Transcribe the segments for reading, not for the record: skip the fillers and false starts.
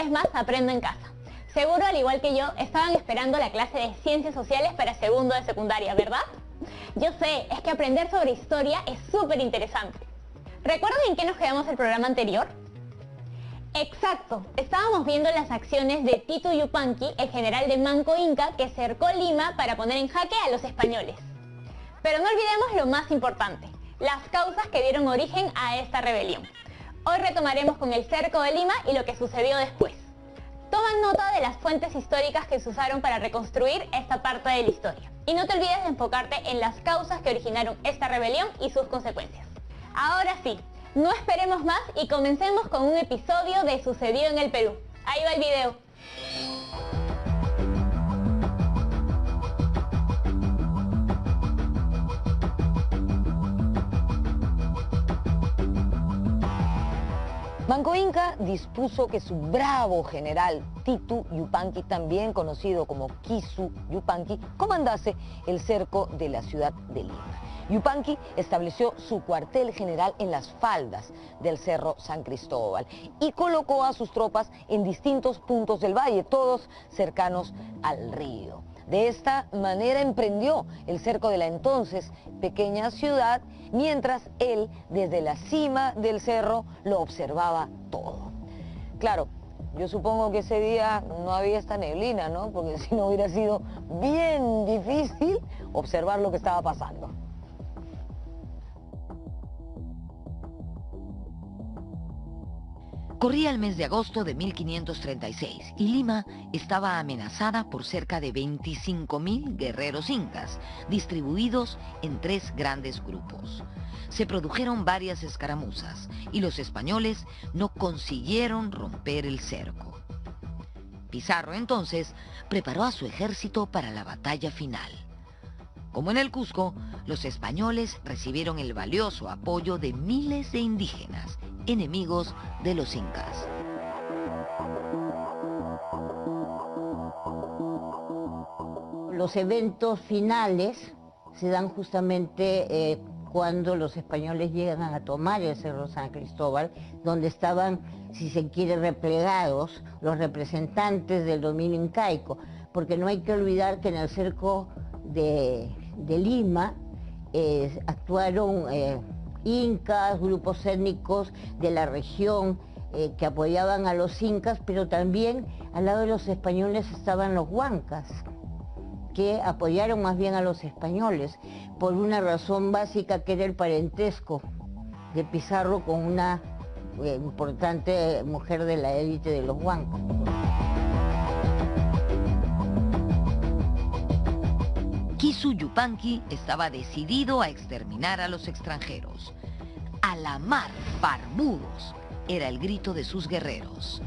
vez más Aprendo en Casa. Seguro, al igual que yo, estaban esperando la clase de Ciencias Sociales para segundo de secundaria, ¿verdad? Yo sé, es que aprender sobre historia es súper interesante. ¿Recuerdan en qué nos quedamos el programa anterior? Exacto, estábamos viendo las acciones de Titu Yupanqui, el general de Manco Inca que cercó Lima para poner en jaque a los españoles. Pero no olvidemos lo más importante, las causas que dieron origen a esta rebelión. Hoy retomaremos con el cerco de Lima y lo que sucedió después. Toma nota de las fuentes históricas que se usaron para reconstruir esta parte de la historia. Y no te olvides de enfocarte en las causas que originaron esta rebelión y sus consecuencias. Ahora sí, no esperemos más y comencemos con un episodio de Sucedió en el Perú. Ahí va el video. Manco Inca dispuso que su bravo general Titu Yupanqui, también conocido como Kisu Yupanqui, comandase el cerco de la ciudad de Lima. Yupanqui estableció su cuartel general en las faldas del Cerro San Cristóbal y colocó a sus tropas en distintos puntos del valle, todos cercanos al río. De esta manera emprendió el cerco de la entonces pequeña ciudad, mientras él, desde la cima del cerro, lo observaba todo. Claro, yo supongo que ese día no había esta neblina, ¿no? Porque si no hubiera sido bien difícil observar lo que estaba pasando. Corría el mes de agosto de 1536 y Lima estaba amenazada por cerca de 25.000 guerreros incas, distribuidos en 3 grandes grupos. Se produjeron varias escaramuzas y los españoles no consiguieron romper el cerco. Pizarro entonces preparó a su ejército para la batalla final. Como en el Cusco, los españoles recibieron el valioso apoyo de miles de indígenas, enemigos de los incas. Los eventos finales se dan justamente cuando los españoles llegan a tomar el Cerro San Cristóbal, donde estaban, si se quiere, replegados los representantes del dominio incaico, porque no hay que olvidar que en el cerco de Lima actuaron incas, grupos étnicos de la región que apoyaban a los incas, pero también al lado de los españoles estaban los huancas, que apoyaron más bien a los españoles por una razón básica, que era el parentesco de Pizarro con una importante mujer de la élite de los huancas. Kisu Yupanqui estaba decidido a exterminar a los extranjeros. "A la mar, barbudos", era el grito de sus guerreros.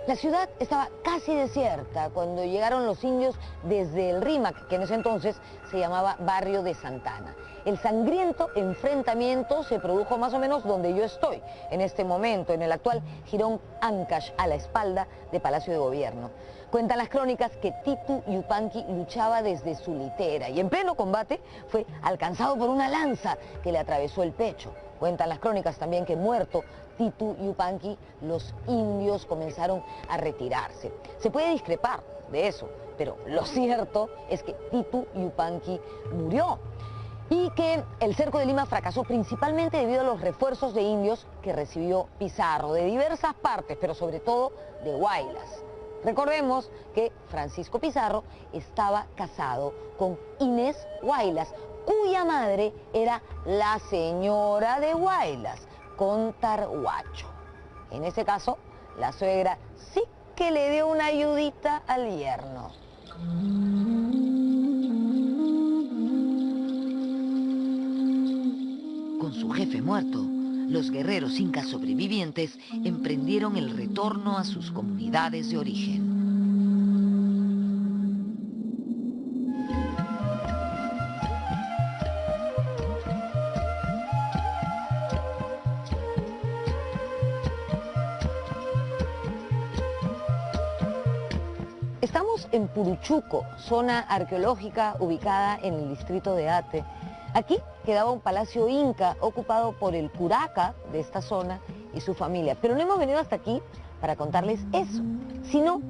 La ciudad estaba casi desierta cuando llegaron los indios desde el Rímac, que en ese entonces se llamaba Barrio de Santana. El sangriento enfrentamiento se produjo más o menos donde yo estoy en este momento, en el actual Jirón Ancash, a la espalda de Palacio de Gobierno. Cuentan las crónicas que Titu Yupanqui luchaba desde su litera y en pleno combate fue alcanzado por una lanza que le atravesó el pecho. Cuentan las crónicas también que, muerto Titu Yupanqui, los indios comenzaron a retirarse. Se puede discrepar de eso, pero lo cierto es que Titu Yupanqui murió y que el cerco de Lima fracasó principalmente debido a los refuerzos de indios que recibió Pizarro de diversas partes, pero sobre todo de Huaylas. Recordemos que Francisco Pizarro estaba casado con Inés Huaylas, cuya madre era la señora de Huaylas, Contarhuacho. En ese caso, la suegra sí que le dio una ayudita al yerno. Con su jefe muerto, los guerreros incas sobrevivientes emprendieron el retorno a sus comunidades de origen. Estamos en Puruchuco, zona arqueológica ubicada en el distrito de Ate. Aquí quedaba un palacio inca ocupado por el curaca de esta zona y su familia. Pero no hemos venido hasta aquí para contarles eso, sino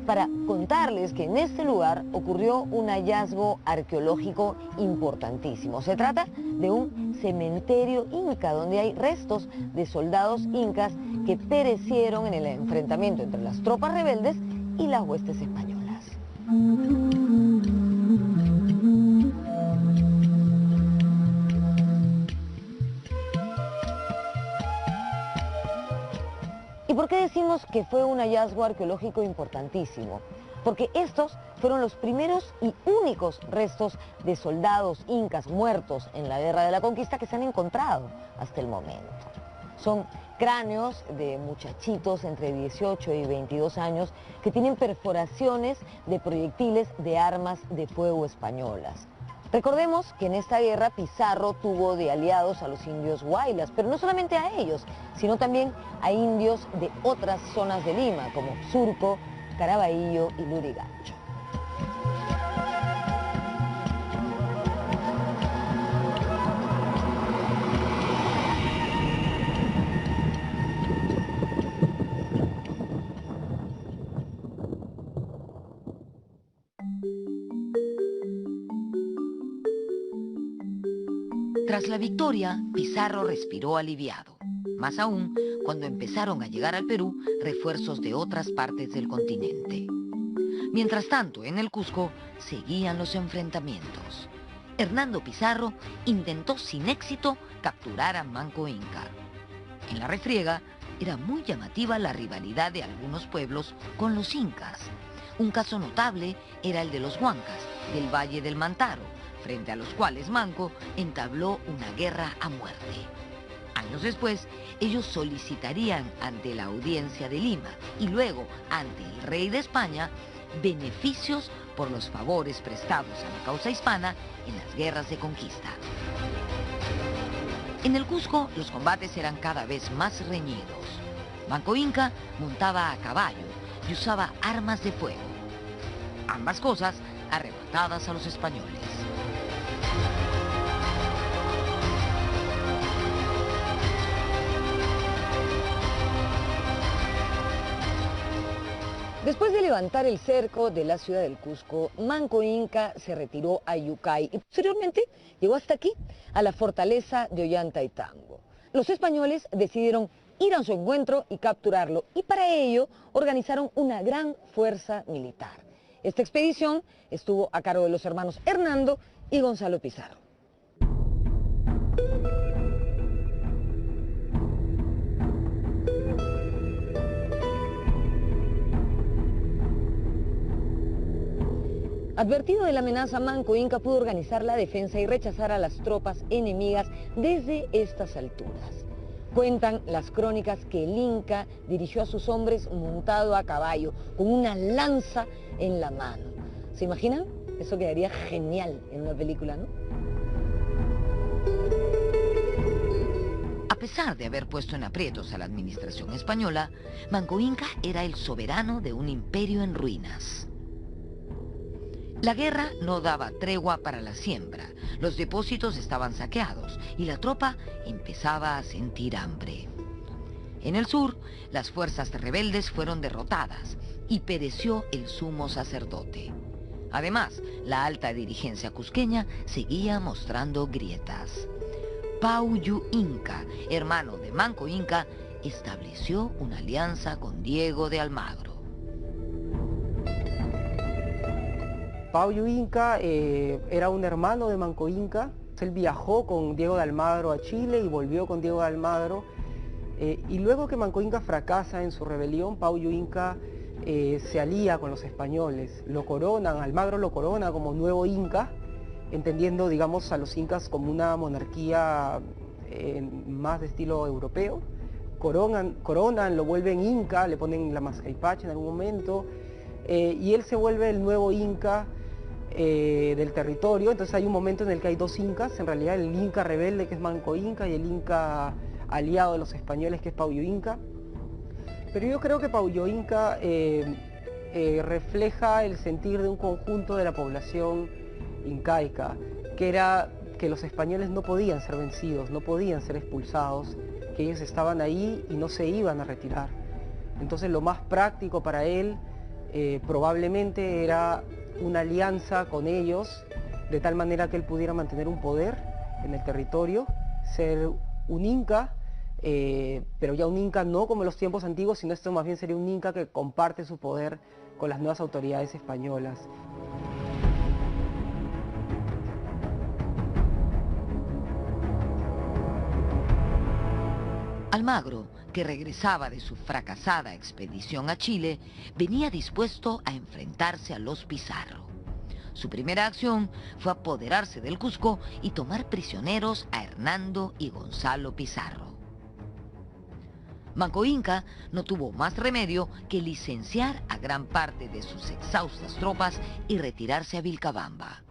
para contarles que en este lugar ocurrió un hallazgo arqueológico importantísimo. Se trata de un cementerio inca donde hay restos de soldados incas que perecieron en el enfrentamiento entre las tropas rebeldes y las huestes españolas. ¿Y por qué decimos que fue un hallazgo arqueológico importantísimo? Porque estos fueron los primeros y únicos restos de soldados incas muertos en la Guerra de la Conquista que se han encontrado hasta el momento. Son cráneos de muchachitos entre 18 y 22 años que tienen perforaciones de proyectiles de armas de fuego españolas. Recordemos que en esta guerra Pizarro tuvo de aliados a los indios Huaylas, pero no solamente a ellos, sino también a indios de otras zonas de Lima, como Surco, Caraballo y Lurigancho. Tras la victoria, Pizarro respiró aliviado, más aún cuando empezaron a llegar al Perú refuerzos de otras partes del continente. Mientras tanto, en el Cusco seguían los enfrentamientos. Hernando Pizarro intentó sin éxito capturar a Manco Inca. En la refriega era muy llamativa la rivalidad de algunos pueblos con los incas. Un caso notable era el de los huancas, del Valle del Mantaro, frente a los cuales Manco entabló una guerra a muerte. Años después, ellos solicitarían ante la Audiencia de Lima y luego ante el rey de España beneficios por los favores prestados a la causa hispana en las guerras de conquista. En el Cusco, los combates eran cada vez más reñidos. Manco Inca montaba a caballo y usaba armas de fuego. Ambas cosas arrebatadas a los españoles. Después de levantar el cerco de la ciudad del Cusco, Manco Inca se retiró a Yucay y posteriormente llegó hasta aquí, a la fortaleza de Ollantaytambo. Los españoles decidieron ir a su encuentro y capturarlo, y para ello organizaron una gran fuerza militar. Esta expedición estuvo a cargo de los hermanos Hernando y Gonzalo Pizarro. Advertido de la amenaza, Manco Inca pudo organizar la defensa y rechazar a las tropas enemigas desde estas alturas. Cuentan las crónicas que el Inca dirigió a sus hombres montado a caballo, con una lanza en la mano. ¿Se imaginan? Eso quedaría genial en una película, ¿no? A pesar de haber puesto en aprietos a la administración española, Manco Inca era el soberano de un imperio en ruinas. La guerra no daba tregua para la siembra, los depósitos estaban saqueados y la tropa empezaba a sentir hambre. En el sur, las fuerzas rebeldes fueron derrotadas y pereció el sumo sacerdote. Además, la alta dirigencia cusqueña seguía mostrando grietas. Pauyu Inca, hermano de Manco Inca, estableció una alianza con Diego de Almagro. Pauyu Inca era un hermano de Manco Inca. Él viajó con Diego de Almagro a Chile y volvió con Diego de Almagro. Y luego que Manco Inca fracasa en su rebelión, Pauyu Inca se alía con los españoles. Lo coronan, Almagro lo corona como nuevo Inca, entendiendo, digamos, a los incas como una monarquía más de estilo europeo. Coronan, lo vuelven Inca, le ponen la Mascaipacha en algún momento, y él se vuelve el nuevo Inca del territorio. Entonces hay un momento en el que hay dos incas, en realidad el inca rebelde, que es Manco Inca, y el inca aliado de los españoles, que es Pauyu Inca. Pero yo creo que Pauyu Inca refleja el sentir de un conjunto de la población incaica, que era que los españoles no podían ser vencidos, no podían ser expulsados, que ellos estaban ahí y no se iban a retirar. Entonces lo más práctico para él probablemente era una alianza con ellos, de tal manera que él pudiera mantener un poder en el territorio, ser un inca, pero ya un inca no como en los tiempos antiguos, sino esto más bien sería un inca que comparte su poder con las nuevas autoridades españolas. Almagro, que regresaba de su fracasada expedición a Chile, venía dispuesto a enfrentarse a los Pizarro. Su primera acción fue apoderarse del Cusco y tomar prisioneros a Hernando y Gonzalo Pizarro. Manco Inca no tuvo más remedio que licenciar a gran parte de sus exhaustas tropas y retirarse a Vilcabamba.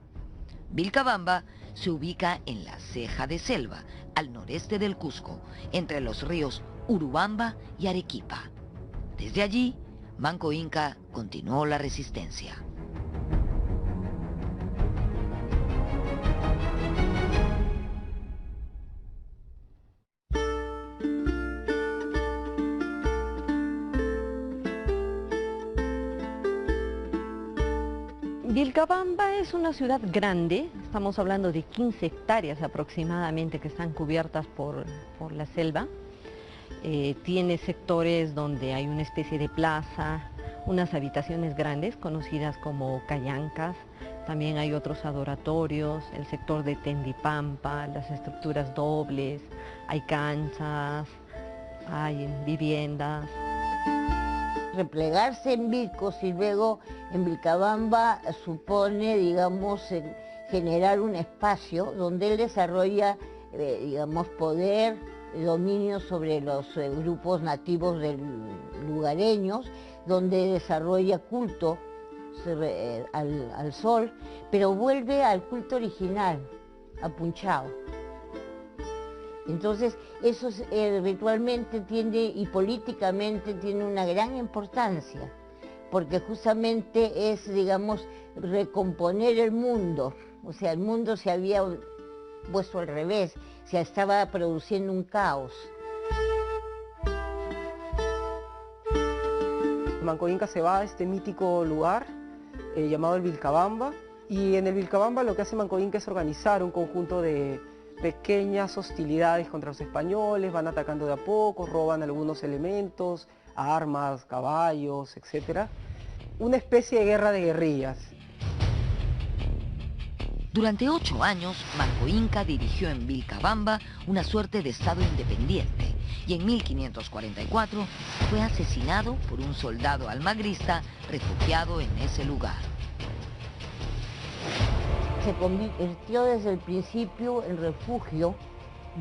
Vilcabamba se ubica en la ceja de selva, al noreste del Cusco, entre los ríos Urubamba y Arequipa. Desde allí, Manco Inca continuó la resistencia. Vilcabamba es una ciudad grande, estamos hablando de 15 hectáreas aproximadamente que están cubiertas por la selva. Tiene sectores donde hay una especie de plaza, unas habitaciones grandes conocidas como callancas, también hay otros adoratorios, el sector de Tendipampa, las estructuras dobles, hay canchas, hay viviendas. Replegarse en Vilcos y luego en Vilcabamba supone, digamos, generar un espacio donde él desarrolla, digamos, poder, dominio sobre los grupos nativos lugareños, donde desarrolla culto al sol, pero vuelve al culto original, a Punchao. Entonces, eso ritualmente tiene y políticamente tiene una gran importancia, porque justamente es, digamos, recomponer el mundo. O sea, el mundo se había puesto al revés, se estaba produciendo un caos. Manco Inca se va a este mítico lugar llamado el Vilcabamba, y en el Vilcabamba lo que hace Manco Inca es organizar un conjunto de pequeñas hostilidades contra los españoles, van atacando de a poco, roban algunos elementos, armas, caballos, etc. Una especie de guerra de guerrillas. Durante 8 años, Manco Inca dirigió en Vilcabamba una suerte de estado independiente y en 1544 fue asesinado por un soldado almagrista refugiado en ese lugar. Se convirtió desde el principio en refugio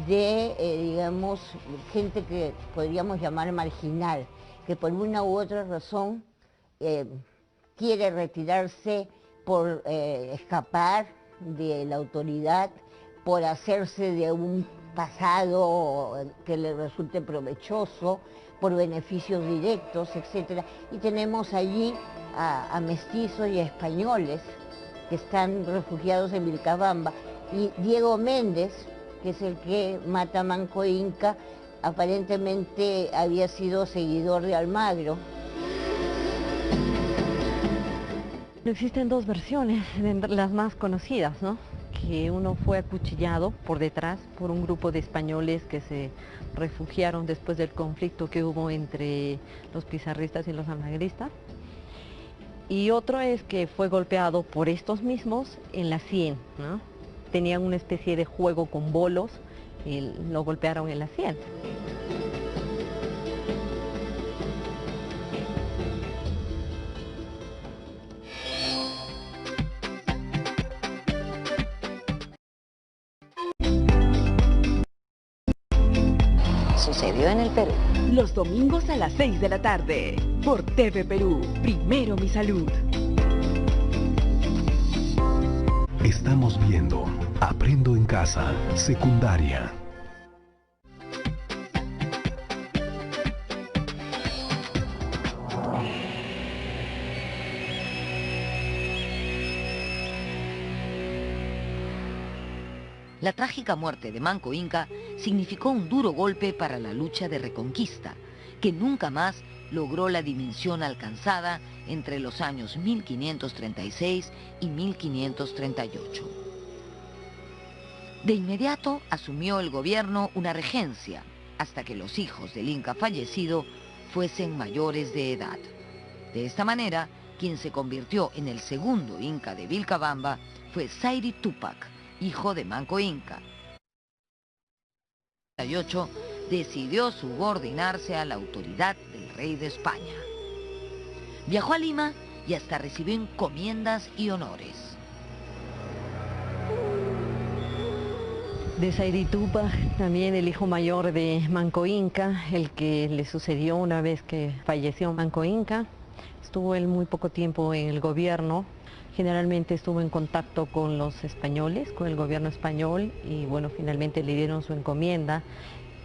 de, digamos, gente que podríamos llamar marginal, que por una u otra razón quiere retirarse por escapar de la autoridad, por hacerse de un pasado que le resulte provechoso, por beneficios directos, etc. Y tenemos allí a mestizos y a españoles que están refugiados en Vilcabamba, y Diego Méndez, que es el que mata a Manco Inca, aparentemente había sido seguidor de Almagro. Existen dos versiones, las más conocidas, ¿no? Que uno fue acuchillado por detrás por un grupo de españoles que se refugiaron después del conflicto que hubo entre los pizarristas y los almagristas. Y otro es que fue golpeado por estos mismos en la sien, ¿no? Tenían una especie de juego con bolos y lo golpearon en la sien. Sucedió en el Perú. Los domingos a las 6 de la tarde, por TV Perú, Primero Mi Salud. Estamos viendo Aprendo en Casa, secundaria. La trágica muerte de Manco Inca significó un duro golpe para la lucha de reconquista, que nunca más logró la dimensión alcanzada entre los años 1536 y 1538. De inmediato asumió el gobierno una regencia, hasta que los hijos del Inca fallecido fuesen mayores de edad. De esta manera, quien se convirtió en el segundo Inca de Vilcabamba fue Sayri Tupac, hijo de Manco Inca. En 1888 decidió subordinarse a la autoridad del rey de España. Viajó a Lima y hasta recibió encomiendas y honores. De Sayri Tupac, también el hijo mayor de Manco Inca, el que le sucedió una vez que falleció Manco Inca. Estuvo él muy poco tiempo en el gobierno, generalmente estuvo en contacto con los españoles, con el gobierno español, y bueno, finalmente le dieron su encomienda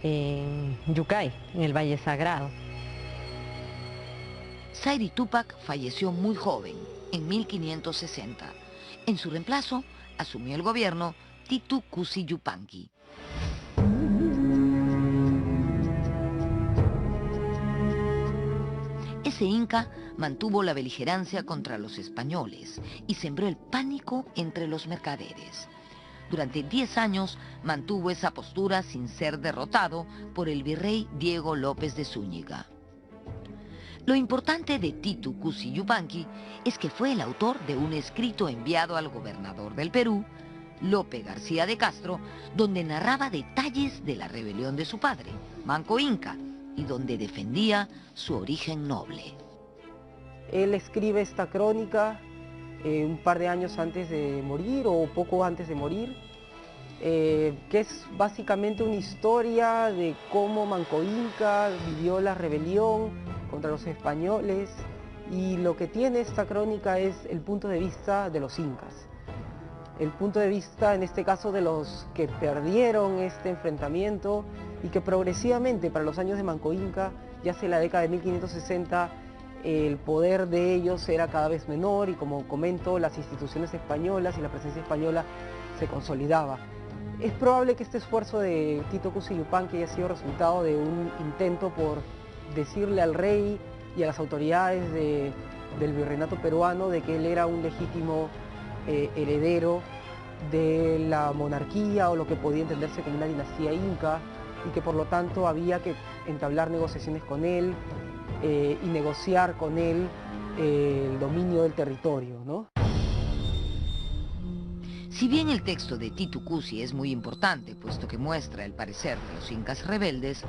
en Yucay, en el Valle Sagrado. Sayri Tupac falleció muy joven, en 1560. En su reemplazo, asumió el gobierno Titu Cusi Yupanqui. Ese inca mantuvo la beligerancia contra los españoles y sembró el pánico entre los mercaderes. Durante 10 años mantuvo esa postura sin ser derrotado por el virrey Diego López de Zúñiga. Lo importante de Titu Cusi Yupanqui es que fue el autor de un escrito enviado al gobernador del Perú, Lope García de Castro, donde narraba detalles de la rebelión de su padre, Manco Inca, y donde defendía su origen noble. Él escribe esta crónica un par de años antes de morir o poco antes de morir, que es básicamente una historia de cómo Manco Inca vivió la rebelión contra los españoles, y lo que tiene esta crónica es el punto de vista de los incas. El punto de vista, en este caso, de los que perdieron este enfrentamiento y que progresivamente, para los años de Manco Inca, ya hacia la década de 1560, el poder de ellos era cada vez menor y, como comento, las instituciones españolas y la presencia española se consolidaba. Es probable que este esfuerzo de Titu Cusi Yupanqui haya sido resultado de un intento por decirle al rey y a las autoridades del virreinato peruano de que él era un legítimo heredero de la monarquía, o lo que podía entenderse como una dinastía inca, y que por lo tanto había que entablar negociaciones con él y negociar con él el dominio del territorio, ¿no? Si bien el texto de Titu Cusi es muy importante, puesto que muestra el parecer de los incas rebeldes,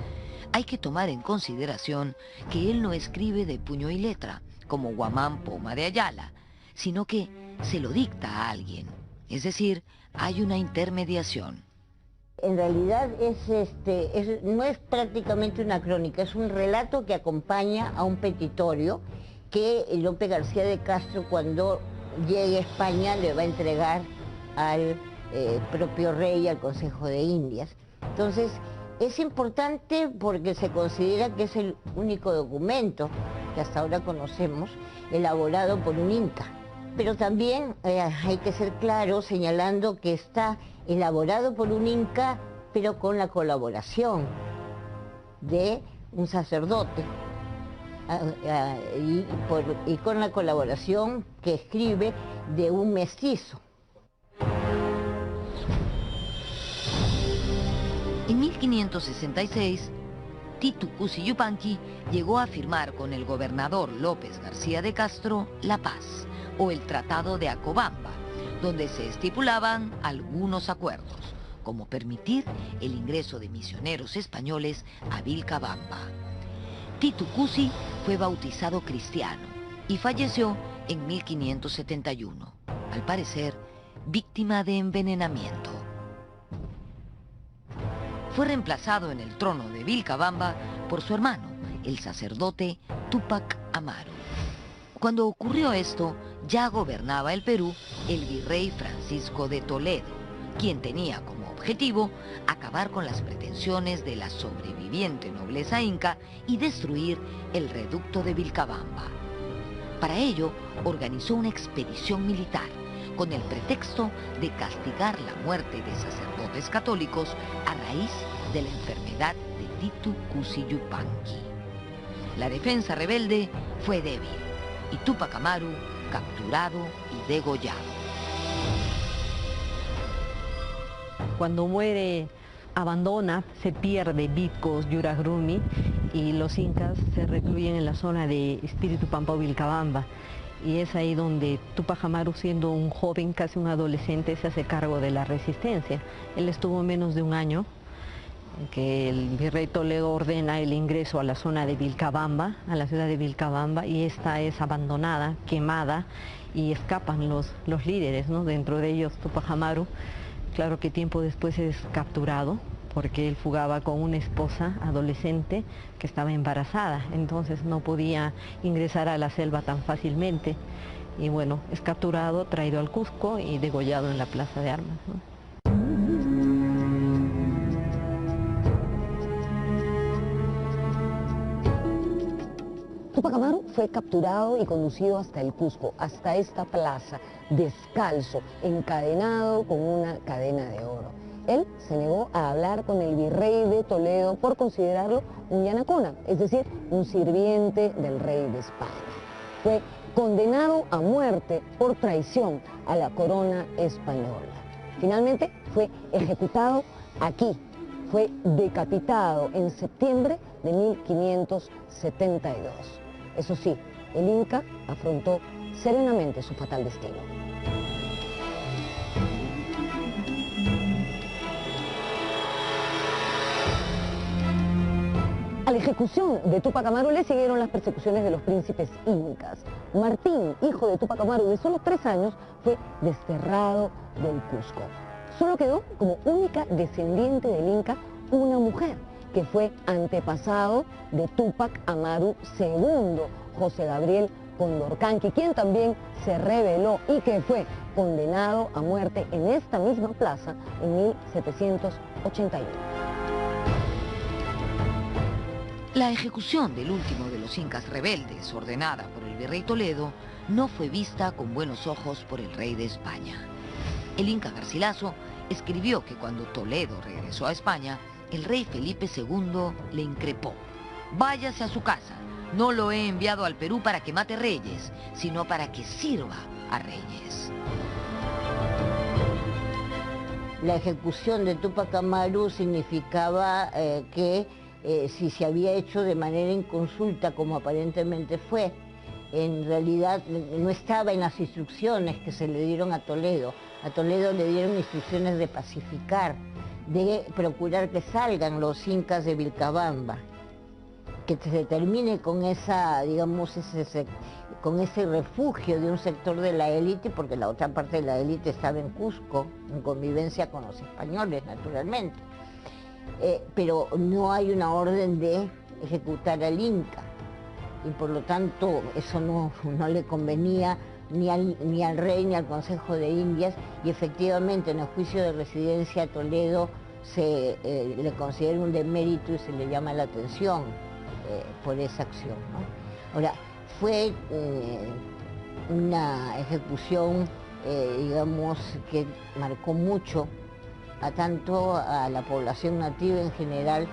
hay que tomar en consideración que él no escribe de puño y letra, como Guamán Poma de Ayala, sino que se lo dicta a alguien. Es decir, hay una intermediación. En realidad no es prácticamente una crónica, es un relato que acompaña a un petitorio que Lope García de Castro, cuando llegue a España, le va a entregar al propio rey, al Consejo de Indias. Entonces, es importante porque se considera que es el único documento que hasta ahora conocemos elaborado por un inca. Pero también hay que ser claro señalando que está elaborado por un inca, pero con la colaboración de un sacerdote y con la colaboración que escribe de un mestizo. En 1566, Titu Cusi Yupanqui llegó a firmar con el gobernador López García de Castro la paz, o el Tratado de Acobamba, donde se estipulaban algunos acuerdos, como permitir el ingreso de misioneros españoles a Vilcabamba. Titu Cusi fue bautizado cristiano y falleció en 1571, al parecer víctima de envenenamiento. Fue reemplazado en el trono de Vilcabamba por su hermano, el sacerdote Túpac Amaru. Cuando ocurrió esto, ya gobernaba el Perú el virrey Francisco de Toledo, quien tenía como objetivo acabar con las pretensiones de la sobreviviente nobleza inca y destruir el reducto de Vilcabamba. Para ello, organizó una expedición militar con el pretexto de castigar la muerte de sacerdotes católicos a raíz de la enfermedad de Titu Cusi Yupanqui. La defensa rebelde fue débil y Túpac Amaru capturado y degollado. Cuando muere, abandona, se pierde Vitcos, Yuragrumi, y los incas se recluyen en la zona de Espíritu Pampao Vilcabamba. Y es ahí donde Túpac Amaru, siendo un joven, casi un adolescente, se hace cargo de la resistencia. Él estuvo menos de un año, que el virrey Toledo ordena el ingreso a la zona de Vilcabamba, a la ciudad de Vilcabamba, y esta es abandonada, quemada, y escapan los líderes, ¿no? Dentro de ellos Túpac Amaru. Claro que tiempo después es capturado, porque él fugaba con una esposa adolescente que estaba embarazada, entonces no podía ingresar a la selva tan fácilmente. Y bueno, es capturado, traído al Cusco y degollado en la Plaza de Armas, ¿no? Túpac Amaru fue capturado y conducido hasta el Cusco, hasta esta plaza, descalzo, encadenado con una cadena de oro. Él se negó a hablar con el virrey de Toledo por considerarlo un yanacona, es decir, un sirviente del rey de España. Fue condenado a muerte por traición a la corona española. Finalmente fue ejecutado aquí. Fue decapitado en septiembre de 1572. Eso sí, el Inca afrontó serenamente su fatal destino. A la ejecución de Túpac Amaru le siguieron las persecuciones de los príncipes incas. Martín, hijo de Túpac Amaru de solo 3 años, fue desterrado del Cusco. Solo quedó como única descendiente del Inca una mujer, que fue antepasado de Túpac Amaru II, José Gabriel Condorcanqui, quien también se rebeló y que fue condenado a muerte en esta misma plaza en 1781. La ejecución del último de los incas rebeldes, ordenada por el virrey Toledo, no fue vista con buenos ojos por el rey de España. El inca Garcilaso escribió que cuando Toledo regresó a España, el rey Felipe II le increpó: váyase a su casa, no lo he enviado al Perú para que mate reyes, sino para que sirva a reyes. La ejecución de Túpac Amaru significaba que si se había hecho de manera inconsulta, como aparentemente fue, en realidad no estaba en las instrucciones que se le dieron a Toledo. A Toledo le dieron instrucciones de pacificar, de procurar que salgan los incas de Vilcabamba, que se termine con esa, digamos, con ese refugio de un sector de la élite, porque la otra parte de la élite estaba en Cusco, en convivencia con los españoles, naturalmente. Pero no hay una orden de ejecutar al Inca, y por lo tanto eso no le convenía ni al rey ni al Consejo de Indias, y efectivamente en el juicio de residencia a Toledo se le considera un demérito y se le llama la atención por esa acción, ¿no? Ahora, fue una ejecución, digamos, que marcó mucho tanto a la población nativa en general,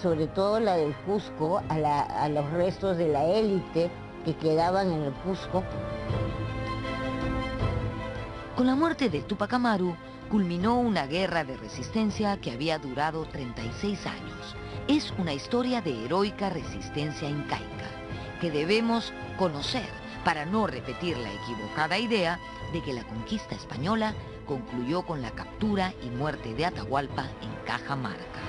sobre todo la del Cusco, a los restos de la élite que quedaban en el Cusco. Con la muerte de Túpac Amaru, culminó una guerra de resistencia que había durado 36 años. Es una historia de heroica resistencia incaica que debemos conocer para no repetir la equivocada idea de que la conquista española concluyó con la captura y muerte de Atahualpa en Cajamarca.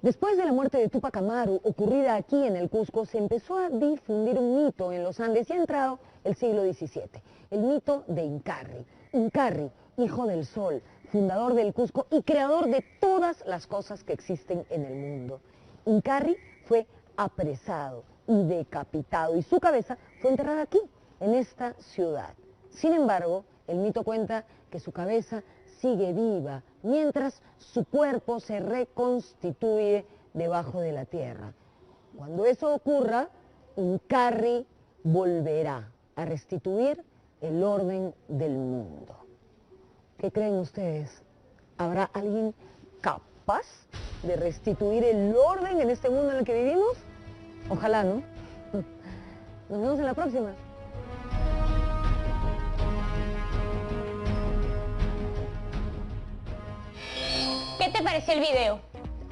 Después de la muerte de Túpac Amaru, ocurrida aquí en el Cusco, se empezó a difundir un mito en los Andes y ha entrado el siglo XVII, el mito de Incarri. Incarri, hijo del sol, fundador del Cusco y creador de todas las cosas que existen en el mundo. Incarri fue apresado y decapitado y su cabeza fue enterrada aquí, en esta ciudad. Sin embargo, el mito cuenta que su cabeza sigue viva, mientras su cuerpo se reconstituye debajo de la tierra. Cuando eso ocurra, Uncarri volverá a restituir el orden del mundo. ¿Qué creen ustedes? ¿Habrá alguien capaz de restituir el orden en este mundo en el que vivimos? Ojalá, ¿no? Nos vemos en la próxima. ¿Qué te pareció el video?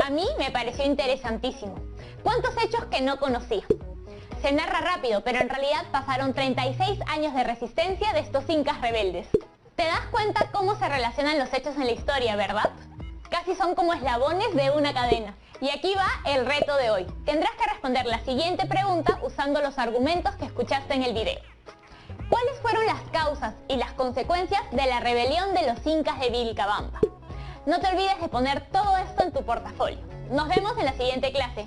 A mí me pareció interesantísimo. ¿Cuántos hechos que no conocía? Se narra rápido, pero en realidad pasaron 36 años de resistencia de estos incas rebeldes. ¿Te das cuenta cómo se relacionan los hechos en la historia, verdad? Casi son como eslabones de una cadena. Y aquí va el reto de hoy. Tendrás que responder la siguiente pregunta usando los argumentos que escuchaste en el video. ¿Cuáles fueron las causas y las consecuencias de la rebelión de los incas de Vilcabamba? No te olvides de poner todo esto en tu portafolio. Nos vemos en la siguiente clase.